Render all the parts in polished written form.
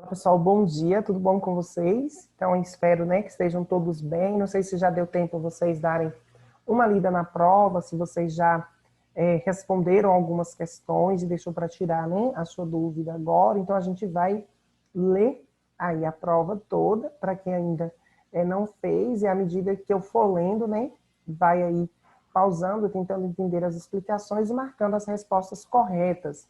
Pessoal, bom dia, tudo bom com vocês? Então, eu espero, né, que estejam todos bem. Não sei se já deu tempo vocês darem uma lida na prova, se vocês já responderam algumas questões e deixou para tirar, né, a sua dúvida agora. Então, a gente vai ler aí a prova toda, para quem ainda não fez, e à medida que eu for lendo, né, vai aí pausando, tentando entender as explicações e marcando as respostas corretas.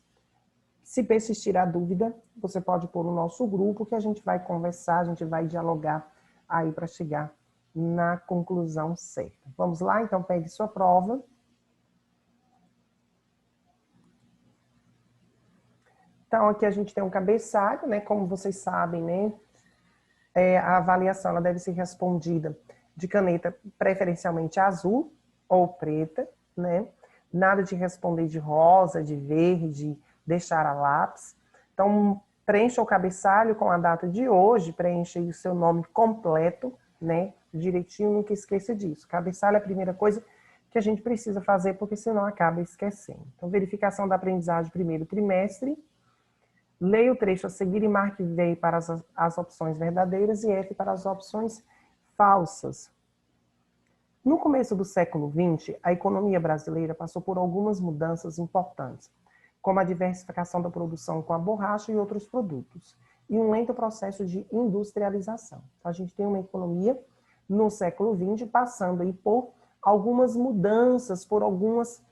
Se persistir a dúvida, você pode pôr no nosso grupo que a gente vai conversar, a gente vai dialogar aí para chegar na conclusão certa. Vamos lá? Então, pegue sua prova. Então, aqui a gente tem um cabeçalho, né? Como vocês sabem, né? A avaliação ela deve ser respondida de caneta preferencialmente azul ou preta, né? Nada de responder de rosa, de verde, deixar a lápis. Então, preencha o cabeçalho com a data de hoje, preencha aí o seu nome completo, né? Direitinho, nunca esqueça disso. Cabeçalho é a primeira coisa que a gente precisa fazer, porque senão acaba esquecendo. Então, verificação da aprendizagem primeiro trimestre. Leia o trecho a seguir e marque V para as opções verdadeiras e F para as opções falsas. No começo do século XX, a economia brasileira passou por algumas mudanças importantes, como a diversificação da produção com a borracha e outros produtos, e um lento processo de industrialização. Então, a gente tem uma economia no século XX passando aí por algumas mudanças, por algumas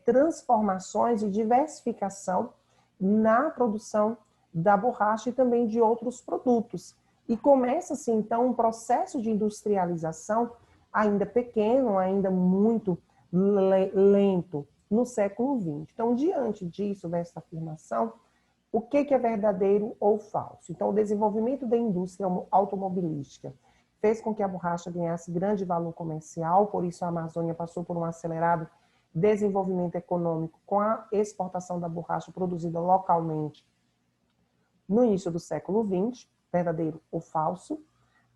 transformações e diversificação na produção da borracha e também de outros produtos. E começa-se, então, um processo de industrialização ainda pequeno, ainda muito lento, no século XX. Então, diante disso, dessa afirmação, o que é verdadeiro ou falso? Então, o desenvolvimento da indústria automobilística fez com que a borracha ganhasse grande valor comercial, por isso a Amazônia passou por um acelerado desenvolvimento econômico com a exportação da borracha produzida localmente no início do século XX, verdadeiro ou falso.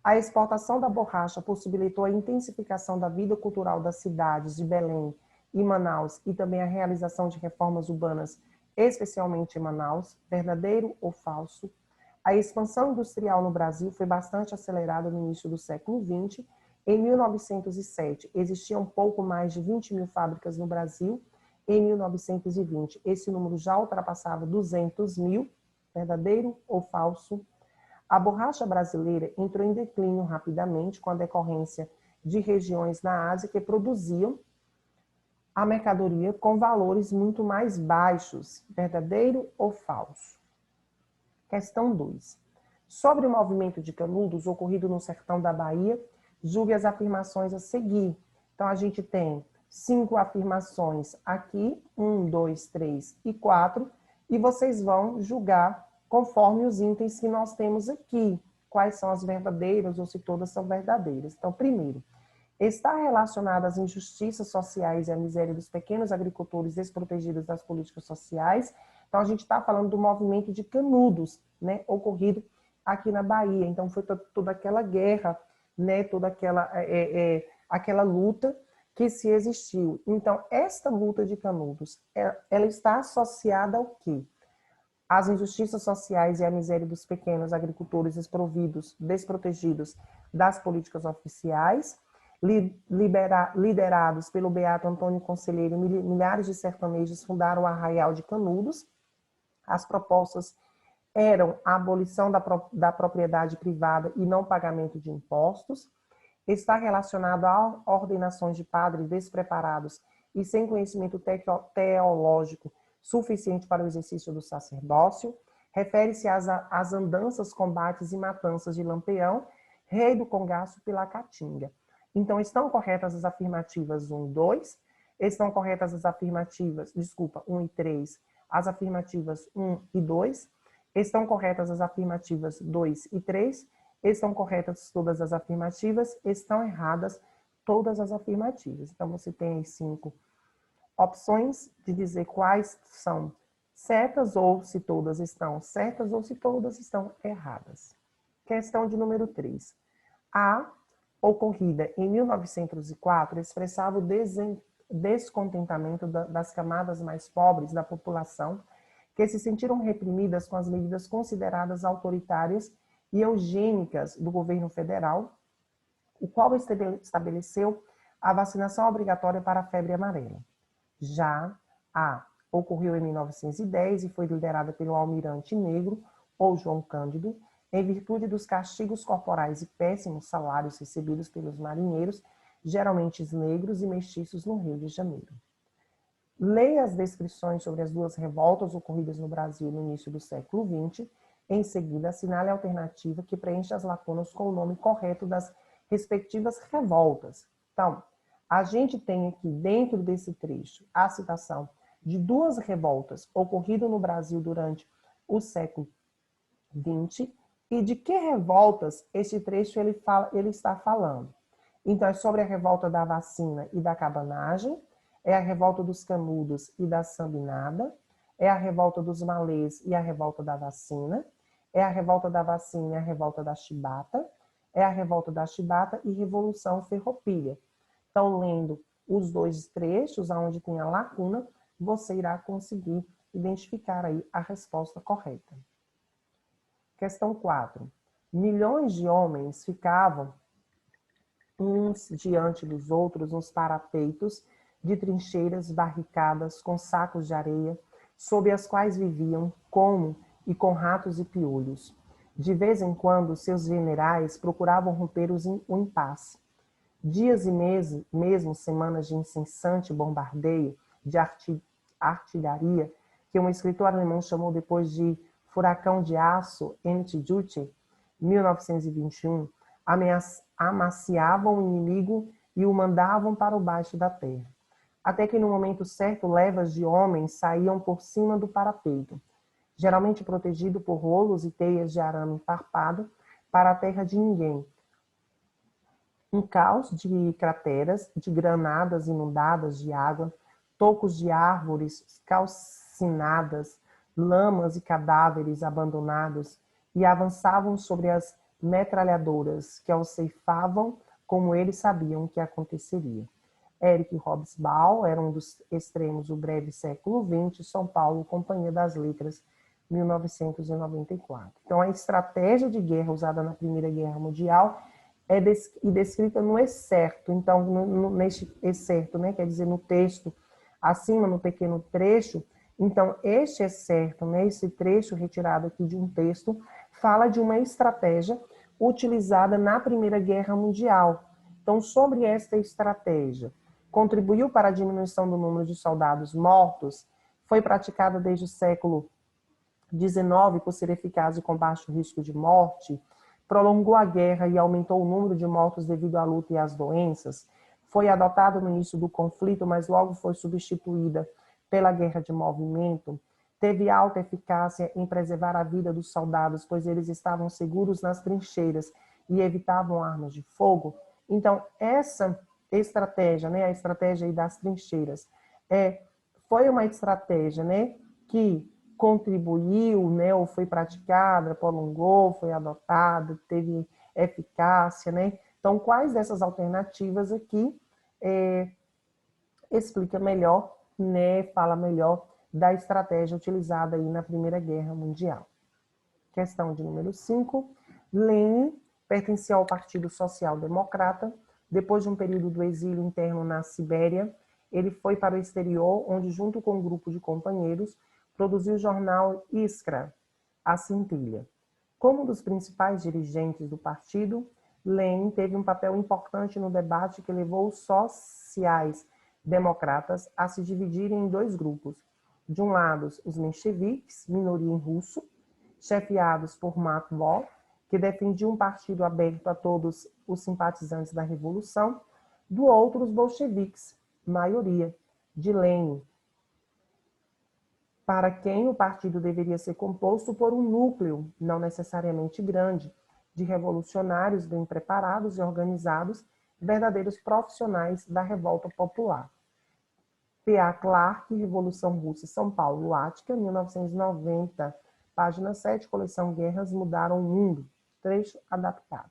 A exportação da borracha possibilitou a intensificação da vida cultural das cidades de Belém e Manaus e também a realização de reformas urbanas, especialmente em Manaus, verdadeiro ou falso. A expansão industrial no Brasil foi bastante acelerada no início do século XX. Em 1907, existiam pouco mais de 20 mil fábricas no Brasil. Em 1920, esse número já ultrapassava 200 mil, verdadeiro ou falso. A borracha brasileira entrou em declínio rapidamente com a decorrência de regiões na Ásia que produziam a mercadoria com valores muito mais baixos, verdadeiro ou falso. Questão 2. Sobre o movimento de canudos ocorrido no sertão da Bahia, julgue as afirmações a seguir. Então, a gente tem 5 afirmações aqui, 1, 2, 3 e 4, e vocês vão julgar conforme os itens que nós temos aqui, quais são as verdadeiras ou se todas são verdadeiras. Então, primeiro, está relacionada às injustiças sociais e à miséria dos pequenos agricultores desprotegidos das políticas sociais. Então, a gente está falando do movimento de canudos, né, ocorrido aqui na Bahia. Então, foi toda aquela guerra, né, toda aquela luta que se existiu. Então, esta luta de canudos, ela está associada ao quê? As injustiças sociais e a miséria dos pequenos agricultores desprotegidos das políticas oficiais, liderados pelo Beato Antônio Conselheiro, milhares de sertanejos fundaram o Arraial de Canudos. As propostas eram a abolição da propriedade privada e não pagamento de impostos. Está relacionado a ordenações de padres despreparados e sem conhecimento teológico suficiente para o exercício do sacerdócio. Refere-se às andanças, combates e matanças de Lampião, rei do Congaço pela Caatinga. Então, estão corretas as afirmativas 1 e 2, estão corretas as afirmativas, 1 e 3, as afirmativas 1 e 2, estão corretas as afirmativas 2 e 3, estão corretas todas as afirmativas, estão erradas todas as afirmativas. Então, você tem aí 5 opções de dizer quais são certas ou se todas estão certas ou se todas estão erradas. Questão de número 3. A ocorrida em 1904 expressava o descontentamento das camadas mais pobres da população que se sentiram reprimidas com as medidas consideradas autoritárias e eugênicas do governo federal, o qual estabeleceu a vacinação obrigatória para a febre amarela. Já a ocorreu em 1910 e foi liderada pelo almirante negro, ou João Cândido, em virtude dos castigos corporais e péssimos salários recebidos pelos marinheiros, geralmente negros e mestiços no Rio de Janeiro. Leia as descrições sobre as duas revoltas ocorridas no Brasil no início do século XX. Em seguida, assinale a alternativa que preenche as lacunas com o nome correto das respectivas revoltas. Então, a gente tem aqui, dentro desse trecho, a citação de duas revoltas ocorridas no Brasil durante o século XX. E de que revoltas este trecho ele está falando? Então, é sobre a revolta da vacina e da cabanagem, é a revolta dos canudos e da sambinada, é a revolta dos malês e a revolta da vacina, é a revolta da vacina e a revolta da chibata, é a revolta da chibata e Revolução Ferroupilha. Então, lendo os dois trechos, onde tem a lacuna, você irá conseguir identificar aí a resposta correta. Questão 4. Milhões de homens ficavam uns diante dos outros nos parapeitos de trincheiras barricadas com sacos de areia, sob as quais viviam como e com ratos e piolhos. De vez em quando, seus generais procuravam romper o impasse. Dias e meses, mesmo semanas de incessante bombardeio de artilharia, que um escritor alemão chamou depois de Furacão de Aço, Endjudge, 1921, amaciavam o inimigo e o mandavam para o baixo da terra. Até que no momento certo, levas de homens saíam por cima do parapeito, geralmente protegido por rolos e teias de arame farpado, para a terra de ninguém. Um caos de crateras, de granadas inundadas de água, tocos de árvores calcinadas, lamas e cadáveres abandonados, e avançavam sobre as metralhadoras, que os ceifavam como eles sabiam que aconteceria. Eric Hobsbawm era um dos extremos do breve século XX, São Paulo, Companhia das Letras, 1994. Então, a estratégia de guerra usada na Primeira Guerra Mundial é descrita no excerto. Então, neste excerto, né, quer dizer, no texto, acima, no pequeno trecho, então, este excerto, né, esse trecho retirado aqui de um texto, fala de uma estratégia utilizada na Primeira Guerra Mundial. Então, sobre esta estratégia, contribuiu para a diminuição do número de soldados mortos, foi praticada desde o século XIX por ser eficaz e com baixo risco de morte, prolongou a guerra e aumentou o número de mortos devido à luta e às doenças, foi adotada no início do conflito, mas logo foi substituída pela guerra de movimento, teve alta eficácia em preservar a vida dos soldados, pois eles estavam seguros nas trincheiras e evitavam armas de fogo. Então, essa estratégia, né, a estratégia aí das trincheiras, foi uma estratégia, né, que contribuiu, né, ou foi praticada, prolongou, foi adotada, teve eficácia, né? Então, quais dessas alternativas aqui explica melhor, né, fala melhor da estratégia utilizada aí na Primeira Guerra Mundial. Questão de número 5. Lenin pertencia ao Partido Social Democrata. Depois de um período do exílio interno na Sibéria, ele foi para o exterior, onde, junto com um grupo de companheiros, produziu o jornal Iskra, A Centelha. Como um dos principais dirigentes do partido, Lenin teve um papel importante no debate que levou os sociais-democratas a se dividirem em dois grupos. De um lado, os mencheviques, minoria em russo, chefiados por Matvó, que defendia um partido aberto a todos os simpatizantes da Revolução. Do outro, os bolcheviques, maioria, de Lenin, para quem o partido deveria ser composto por um núcleo, não necessariamente grande, de revolucionários bem preparados e organizados, verdadeiros profissionais da revolta popular. P.A. Clark, Revolução Russa, São Paulo, Ática, 1990, página 7, coleção Guerras Mudaram o Mundo, trecho adaptado.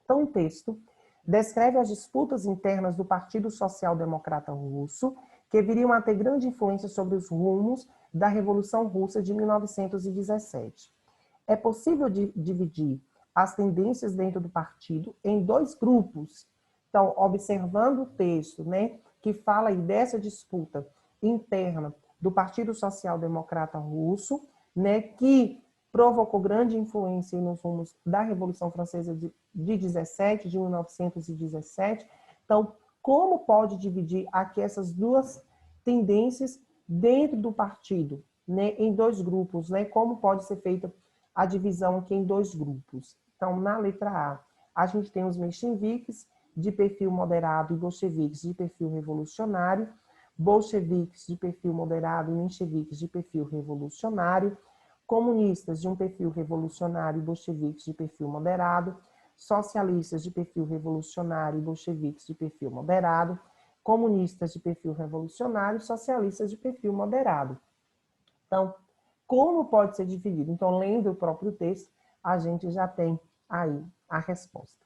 Então, o texto descreve as disputas internas do Partido Social Democrata Russo, que viriam a ter grande influência sobre os rumos da Revolução Russa de 1917. É possível dividir as tendências dentro do partido em dois grupos. Então, observando o texto, né, que fala aí dessa disputa interna do Partido Social Democrata Russo, né, que provocou grande influência nos rumos da Revolução Francesa de 1917. Então, como pode dividir aqui essas duas tendências dentro do partido, né, em dois grupos, né? Como pode ser feita a divisão aqui em dois grupos? Então, na letra a gente tem os mencheviques de perfil moderado e bolcheviques de perfil revolucionário, bolcheviques de perfil moderado e mencheviques de perfil revolucionário, comunistas de um perfil revolucionário e bolcheviques de perfil moderado, socialistas de perfil revolucionário e bolcheviques de perfil moderado, comunistas de perfil revolucionário e socialistas de perfil moderado. Então, como pode ser dividido? Então, lendo o próprio texto, a gente já tem aí a resposta.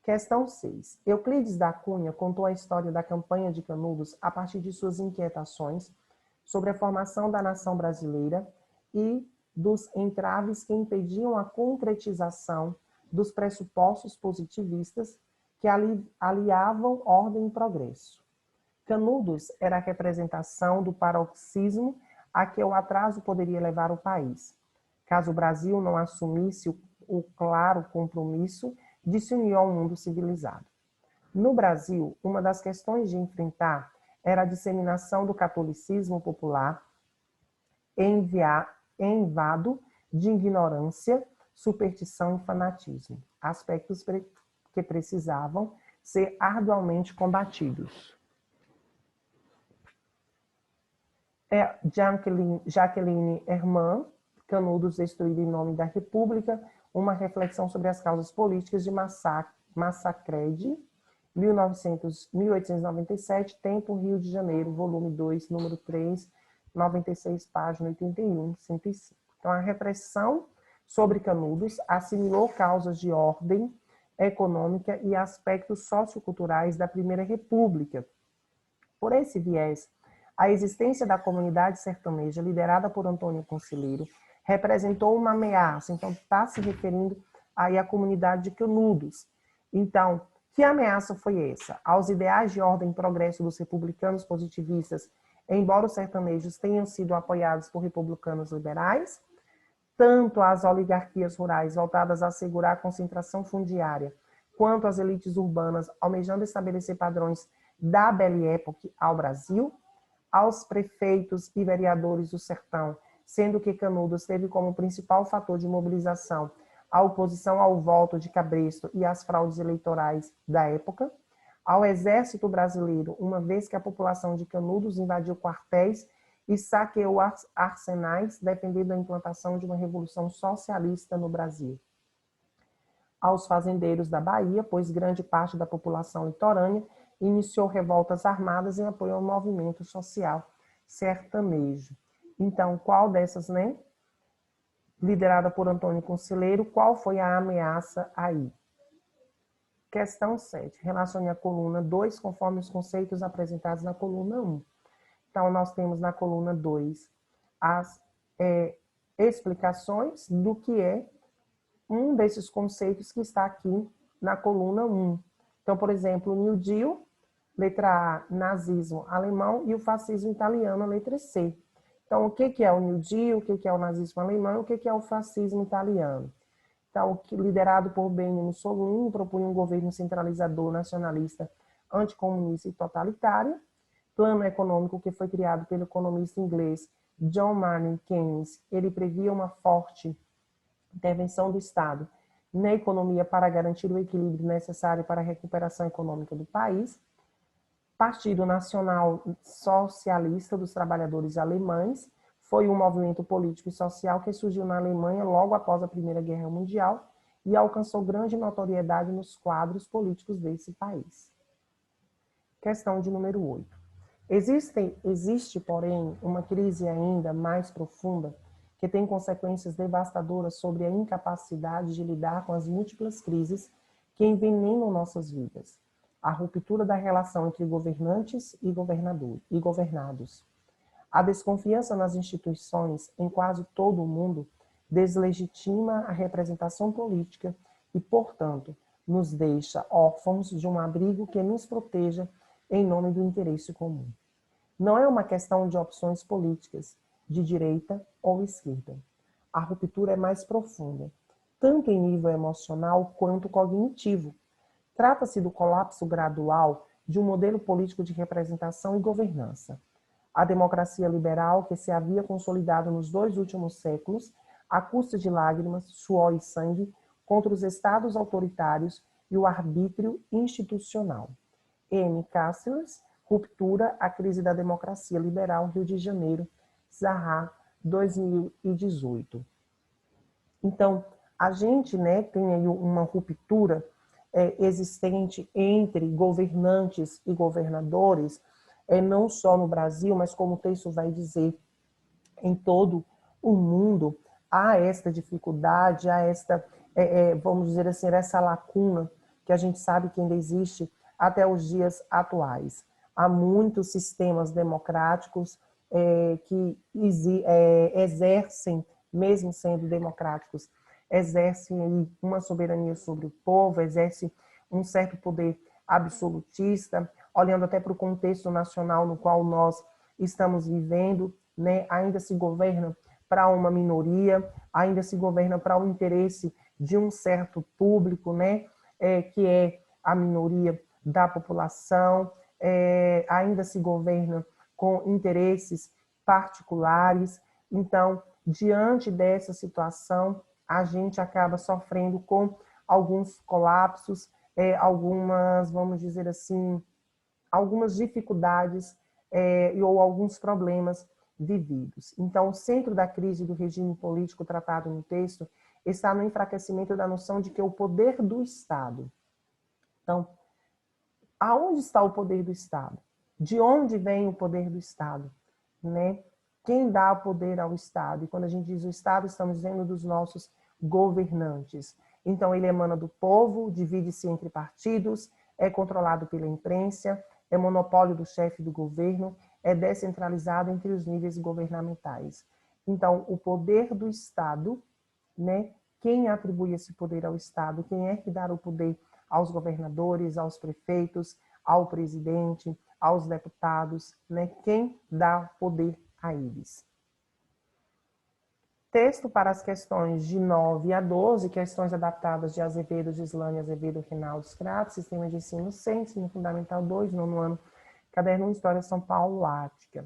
Questão 6. Euclides da Cunha contou a história da campanha de Canudos a partir de suas inquietações sobre a formação da nação brasileira e dos entraves que impediam a concretização dos pressupostos positivistas que aliavam ordem e progresso. Canudos era a representação do paroxismo a que o atraso poderia levar o país, caso o Brasil não assumisse o claro compromisso de se unir ao mundo civilizado. No Brasil, uma das questões de enfrentar era a disseminação do catolicismo popular envado de ignorância, superstição e fanatismo, aspectos que precisavam ser arduamente combatidos. Jacqueline Herman, Canudos destruído em nome da República, uma reflexão sobre as causas políticas de Massacred, 1897, Tempo, Rio de Janeiro, volume 2, número 3, 96, página 81, 105. Então, a repressão sobre Canudos assimilou causas de ordem econômica e aspectos socioculturais da Primeira República. Por esse viés, a existência da comunidade sertaneja, liderada por Antônio Conselheiro, representou uma ameaça. Então, está se referindo aí à comunidade de Canudos. Então, que ameaça foi essa? Aos ideais de ordem e progresso dos republicanos positivistas, embora os sertanejos tenham sido apoiados por republicanos liberais, tanto as oligarquias rurais voltadas a assegurar a concentração fundiária, quanto as elites urbanas almejando estabelecer padrões da Belle Époque ao Brasil, aos prefeitos e vereadores do sertão, sendo que Canudos teve como principal fator de mobilização a oposição ao voto de Cabresto e às fraudes eleitorais da época, ao exército brasileiro, uma vez que a população de Canudos invadiu quartéis e saqueou arsenais, defendendo a implantação de uma revolução socialista no Brasil. Aos fazendeiros da Bahia, pois grande parte da população litorânea iniciou revoltas armadas em apoio ao movimento social sertanejo. Então, qual dessas, né? Liderada por Antônio Conselheiro, qual foi a ameaça aí? Questão 7. Relacione a coluna 2 conforme os conceitos apresentados na coluna 1. Então, nós temos na coluna 2 as explicações do que é um desses conceitos que está aqui na coluna 1. Então, por exemplo, o New Deal, letra A, nazismo alemão, e o fascismo italiano, letra C. Então, o que é o New Deal, o que é o nazismo alemão, o que é o fascismo italiano? Então, liderado por Benito Mussolini, propunha um governo centralizador, nacionalista, anticomunista e totalitário. Plano econômico que foi criado pelo economista inglês John Maynard Keynes. Ele previa uma forte intervenção do Estado na economia para garantir o equilíbrio necessário para a recuperação econômica do país. Partido Nacional Socialista dos Trabalhadores Alemães foi um movimento político e social que surgiu na Alemanha logo após a Primeira Guerra Mundial e alcançou grande notoriedade nos quadros políticos desse país. Questão de número 8. Existe, porém, uma crise ainda mais profunda que tem consequências devastadoras sobre a incapacidade de lidar com as múltiplas crises que envenenam nossas vidas. A ruptura da relação entre governantes e governados. A desconfiança nas instituições em quase todo o mundo deslegitima a representação política e, portanto, nos deixa órfãos de um abrigo que nos proteja em nome do interesse comum. Não é uma questão de opções políticas, de direita ou esquerda. A ruptura é mais profunda, tanto em nível emocional quanto cognitivo. Trata-se do colapso gradual de um modelo político de representação e governança. A democracia liberal, que se havia consolidado nos 2 últimos séculos, à custa de lágrimas, suor e sangue, contra os estados autoritários e o arbítrio institucional. M. Cassius, Ruptura, a crise da democracia liberal, Rio de Janeiro, Zaha, 2018. Então, a gente, né, tem aí uma ruptura existente entre governantes e governadores, não só no Brasil, mas como o texto vai dizer, em todo o mundo, há esta dificuldade, há esta, vamos dizer assim, essa lacuna que a gente sabe que ainda existe até os dias atuais. Há muitos sistemas democráticos que exercem, mesmo sendo democráticos, exercem uma soberania sobre o povo, exercem um certo poder absolutista, olhando até para o contexto nacional no qual nós estamos vivendo, né? Ainda se governa para uma minoria, ainda se governa para o interesse de um certo público, né? Que é a minoria da população, ainda se governa com interesses particulares. Então, diante dessa situação, a gente acaba sofrendo com alguns colapsos, algumas, vamos dizer assim, algumas dificuldades ou alguns problemas vividos. Então, o centro da crise do regime político tratado no texto está no enfraquecimento da noção de que o poder do Estado. Então, aonde está o poder do Estado? De onde vem o poder do Estado? Né? Quem dá o poder ao Estado? E quando a gente diz o Estado, estamos dizendo dos nossos governantes. Então, ele emana do povo, divide-se entre partidos, é controlado pela imprensa, é monopólio do chefe do governo, é descentralizado entre os níveis governamentais. Então, o poder do Estado, né? Quem atribui esse poder ao Estado? Quem é que dá o poder aos governadores, aos prefeitos, ao presidente, aos deputados, né? Quem dá poder a eles? Texto para as questões de 9 a 12, questões adaptadas de Azevedo, Gislane, Azevedo, Reinaldo Scrato, Sistema de Ensino 100, Ensino Fundamental 2, nono ano, Caderno 1, História São Paulo, Ática.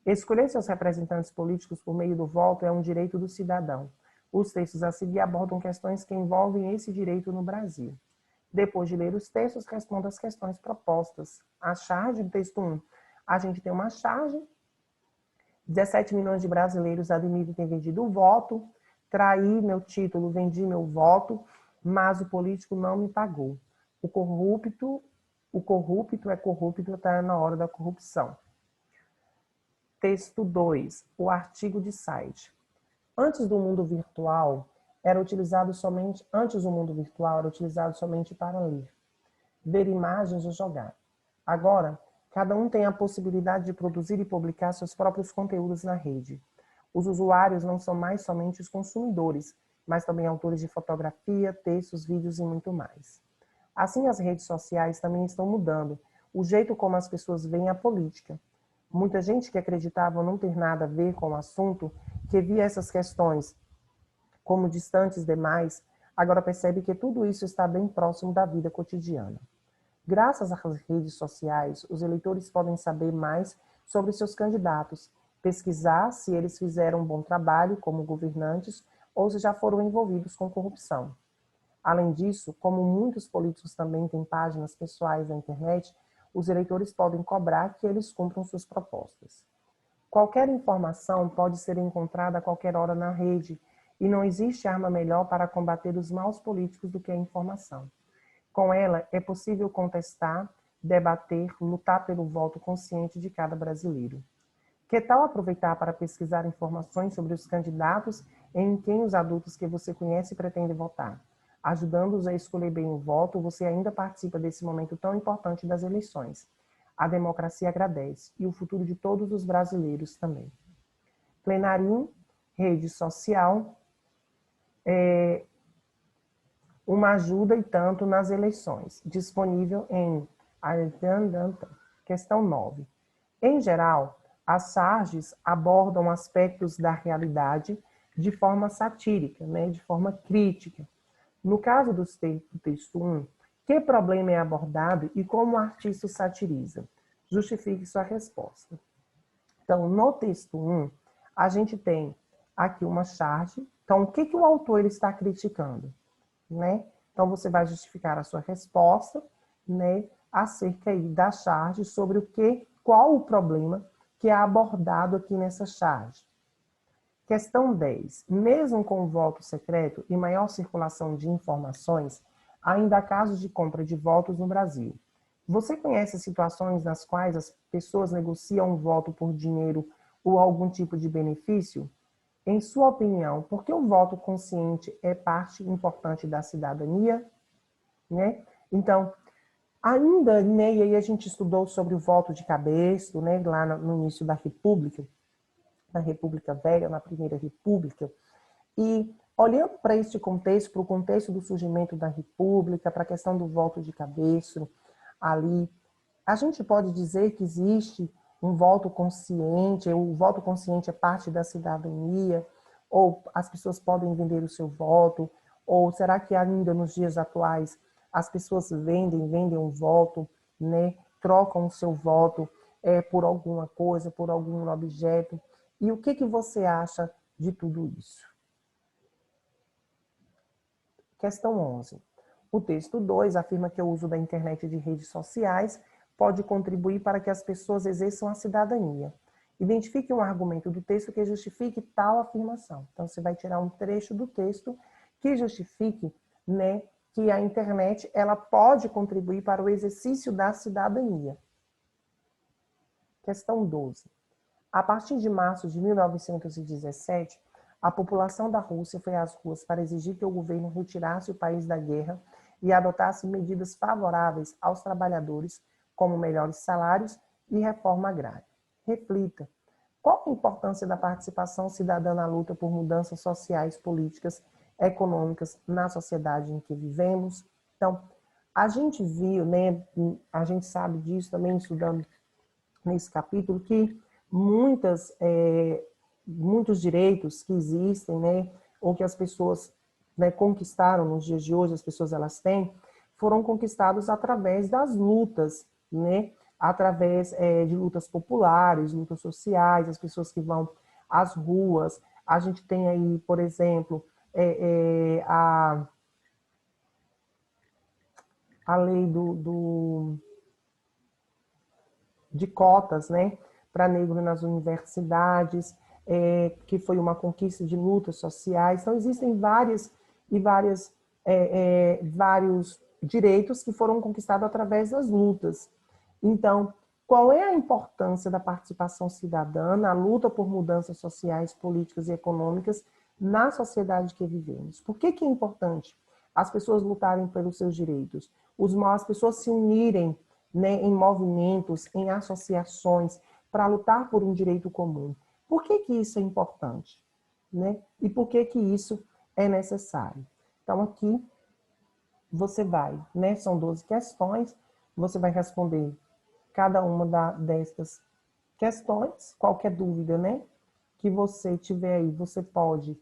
Escolher seus representantes políticos por meio do voto é um direito do cidadão. Os textos a seguir abordam questões que envolvem esse direito no Brasil. Depois de ler os textos, responda as questões propostas. A charge do texto 1. A gente tem uma charge. 17 milhões de brasileiros admitem ter vendido o voto. Traí meu título, vendi meu voto, mas o político não me pagou. O corrupto é corrupto, está na hora da corrupção. Texto 2. O artigo de site. Antes do mundo virtual, era utilizado somente para ler, ver imagens ou jogar. Agora, cada um tem a possibilidade de produzir e publicar seus próprios conteúdos na rede. Os usuários não são mais somente os consumidores, mas também autores de fotografia, textos, vídeos e muito mais. Assim, as redes sociais também estão mudando o jeito como as pessoas veem a política. Muita gente que acreditava não ter nada a ver com o assunto, que via essas questões como distantes demais, agora percebe que tudo isso está bem próximo da vida cotidiana. Graças às redes sociais, os eleitores podem saber mais sobre seus candidatos, pesquisar se eles fizeram um bom trabalho como governantes ou se já foram envolvidos com corrupção. Além disso, como muitos políticos também têm páginas pessoais na internet, os eleitores podem cobrar que eles cumpram suas propostas. Qualquer informação pode ser encontrada a qualquer hora na rede, e não existe arma melhor para combater os maus políticos do que a informação. Com ela, é possível contestar, debater, lutar pelo voto consciente de cada brasileiro. Que tal aproveitar para pesquisar informações sobre os candidatos em quem os adultos que você conhece pretendem votar? Ajudando-os a escolher bem o voto, você ainda participa desse momento tão importante das eleições. A democracia agradece e o futuro de todos os brasileiros também. Plenarim, rede social, uma ajuda e tanto nas eleições, disponível em questão 9. Em geral, as sardes abordam aspectos da realidade de forma satírica, né, de forma crítica. No caso do texto 1, que problema é abordado e como o artista satiriza? Justifique sua resposta. Então, no texto 1, a gente tem aqui uma charge. Então, o que o autor ele está criticando? Né? Então, você vai justificar a sua resposta, né, acerca aí da charge, sobre qual o problema que é abordado aqui nessa charge. Questão 10. Mesmo com o voto secreto e maior circulação de informações, ainda há casos de compra de votos no Brasil. Você conhece situações nas quais as pessoas negociam um voto por dinheiro ou algum tipo de benefício? Em sua opinião, por que o voto consciente é parte importante da cidadania? Né? Então, ainda, né, e aí a gente estudou sobre o voto de cabresto, né, lá no início da República, na República Velha, na Primeira República, e olhando para este contexto, para o contexto do surgimento da República, para a questão do voto de cabresto ali, a gente pode dizer que existe um voto consciente, o voto consciente é parte da cidadania, ou as pessoas podem vender o seu voto, ou será que ainda nos dias atuais as pessoas vendem um voto, né, trocam o seu voto por alguma coisa, por algum objeto? E o que você acha de tudo isso? Questão 11. O texto 2 afirma que o uso da internet e de redes sociais pode contribuir para que as pessoas exerçam a cidadania. Identifique um argumento do texto que justifique tal afirmação. Então, você vai tirar um trecho do texto que justifique, né, que a internet ela pode contribuir para o exercício da cidadania. Questão 12. A partir de março de 1917, a população da Rússia foi às ruas para exigir que o governo retirasse o país da guerra e adotasse medidas favoráveis aos trabalhadores, como melhores salários e reforma agrária. Reflita. Qual a importância da participação cidadã na luta por mudanças sociais, políticas, econômicas na sociedade em que vivemos? Então, a gente viu, né, a gente sabe disso também estudando nesse capítulo, que muitos direitos que existem, né, ou que as pessoas, né, conquistaram nos dias de hoje, as pessoas elas têm, foram conquistados através das lutas, né, através de lutas populares, lutas sociais, as pessoas que vão às ruas. A gente tem aí, por exemplo, a lei de cotas, né, para negro nas universidades, que foi uma conquista de lutas sociais. Então, existem vários direitos que foram conquistados através das lutas. Então, qual é a importância da participação cidadã na luta por mudanças sociais, políticas e econômicas na sociedade que vivemos? Por que é importante as pessoas lutarem pelos seus direitos? As pessoas se unirem, né, em movimentos, em associações, para lutar por um direito comum. Por que isso é importante? Né? E por que isso é necessário? Então, aqui você vai, né, são 12 questões, você vai responder cada uma destas questões. Qualquer dúvida, né, que você tiver aí, você pode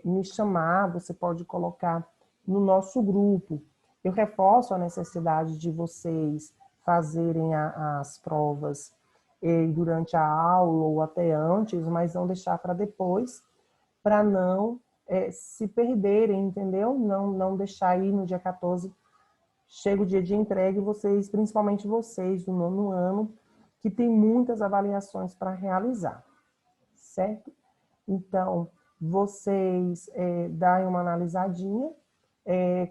me chamar, você pode colocar no nosso grupo. Eu reforço a necessidade de vocês fazerem as provas durante a aula ou até antes, mas não deixar para depois, para não se perderem, entendeu? Não deixar aí no dia 14, chega o dia de entrega e vocês, principalmente vocês do 9º ano, que tem muitas avaliações para realizar, certo? Então, vocês darem uma analisadinha,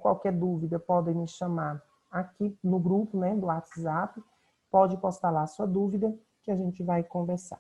qualquer dúvida podem me chamar aqui no grupo, né, do WhatsApp, pode postar lá a sua dúvida que a gente vai conversar.